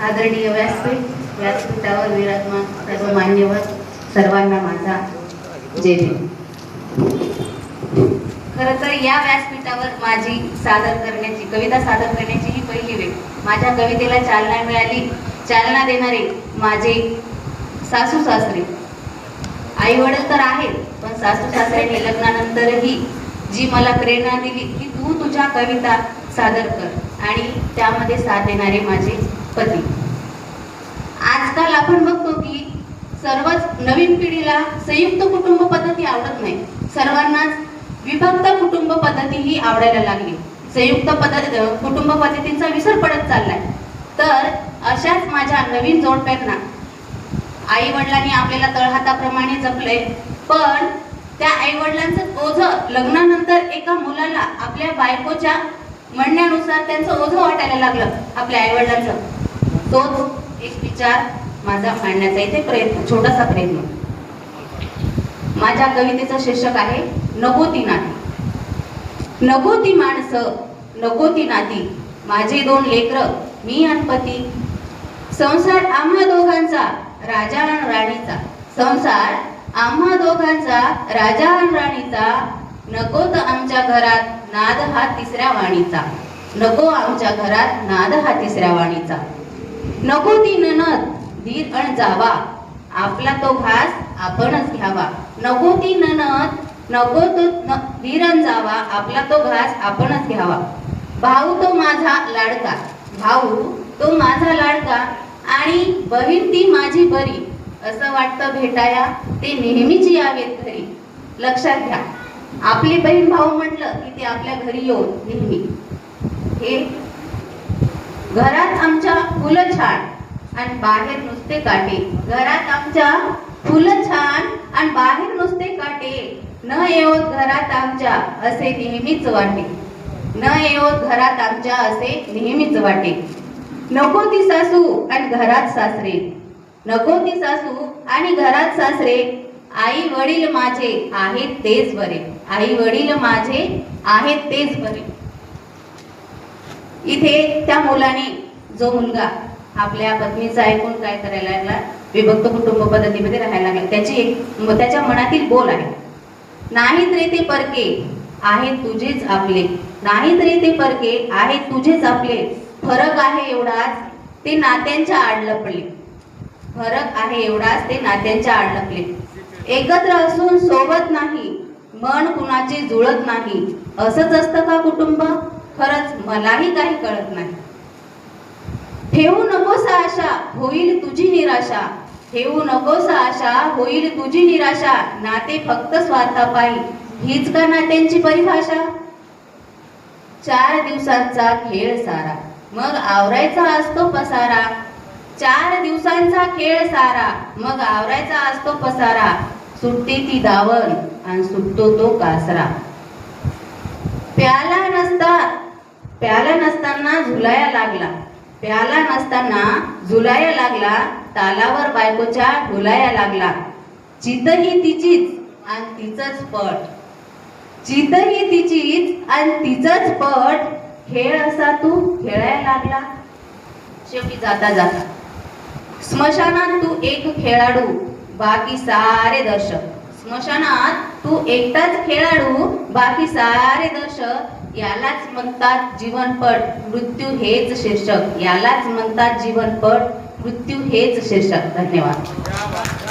आदरणीय व्यासपीठावर विराजमान सर्व मान्यवर सर्वांना माझा जय भीम। खरं तर या व्यासपीठावर माझी कविता सादर करण्याची ही पहिली वेळ। माझ्या कवितेला चालना देणारे माझे सासू सासरे, आई वडील तर आहेत, पण सासू सासऱ्यांनी लग्नानंतरही जी मला प्रेरणा दिली की तू तुझ्या कविता सादर कर, आणि त्यामध्ये साथ देणारे माझे पती। आजकाल आपण बघतो की सर्वच नवीन पिढीला संयुक्त कुटुंब पद्धती आवडत नाही, सर्वांनाच विभक्त कुटुंब पद्धती ही आवडायला लागली। संयुक्त कुटुंब पद्धतींचा विसर पडत चाललाय। तर अशाच माझ्या नवीन जोडप्यांना आई वडिलांनी आपल्याला तळहाताप्रमाणे जपले, पण त्या आई वडिलांचं ओझं लग्नानंतर एका मुलाला आपल्या बायकोच्या म्हणण्यानुसार त्यांचं ओझं वाटायला लागलं आपल्या आई वडिलांचं। तोच एक विचार माझा मांडण्याचा इथे छोटासा प्रयत्न। माझ्या कवितेचं शीर्षक आहे नको ती नाती। नको ती माणसं, नको ती नाती, माझे 2 लेकरं मी आणि पती। संसार आम्हा दोघांचा राजा आणि राणीचा, संसार आम्हा दोघांचा राजा आणि राणीचा। नको तर आमच्या घरात नाद हा तिसऱ्या वाणीचा, नको आमच्या घरात नाद हा तिसऱ्या वाणीचा। नको ती ननद धीर अण जावा, आपला तो घास आपणच घ्यावा। नको ती ननद, नको तो धीर अण जावा, आपला तो घास आपणच घ्यावा। भाऊ तो माझा लाडका, भाऊ तो माझा लाडका, आणि बहीण ती माझी बरी। असं वाटतं भेटाया ते नेहमीच यावेत घरी। लक्षात घ्या, आपली बहीण भाऊ म्हटलं की ते आपल्या घरी येऊन नेहमी। हे घरात आमच्या फुलं छान आणि बाहेर नुसते काटे, घरात आमच्या फुलं छान आणि बाहेर नुसते काटे। न येवत घरात आमच्या असे नेहमीच वाटे, न येवत घरात आमच्या असे नेहमीच वाटे। नको ती सासू आणि घरात सासरे, नको ती सासू आणि घरात सासरे। आई वडील माझे आहेत तेच बरे, आई वडील माझे आहेत तेच बरे। इथे त्या मुलाने, जो मुलगा आपल्या पत्नीचं ऐकून काय करायला लागला, विभक्त कुटुंब पद्धतीमध्ये राहायला लागला, त्याच्या मनातील बोल आहे, नाहीत रे ते परके आहेत तुझेच आपले, नाहीत रे ते परके आहेत तुझेच आपले। फरक आहे एवढाच ते नात्यांच्या आड लपले, फरक आहे एवढाच ते नात्यांच्या आड लपले। एकत्र असून सोबत नाही, मन कुणाचे जुळत नाही। असंच असतं का कुटुंब? खरंच मलाही काही कळत नाही। ठेवू नकोसा आशा होईल तुझी निराशा, ठेवू नकोसा आशा होईल तुझी निराशा। नाते फक्त स्वार्थापायी, हीच का नात्यांची परिभाषा? 4 दिवसांचा खेळ सारा, मग आवरायचा असतो पसारा। 4 दिवसांचा खेळ सारा, मग आवरायचा असतो पसारा। सुटते ती दावण आणि सुटतो तो कासरा। प्याला नसताना झुलाया लागला, प्याला नसताना झुलाया लागला। तालावर बायकोच्या डुलाया लागला। चितही तिचीच आणि तिचंच पट, चितही तिचीच आणि तिचंच पट। खेळ असा तू खेळायला लागला। शेवटी जाता जाता, स्मशानात तू एक खेळाडू बाकी सारे दर्शक, स्मशानात तू एकटाच खेळाडू बाकी सारे दर्शक। यालाच म्हणतात जीवनपट, मृत्यू हेच शीर्षक, यालाच म्हणतात जीवनपट, मृत्यू हेच शीर्षक। धन्यवाद।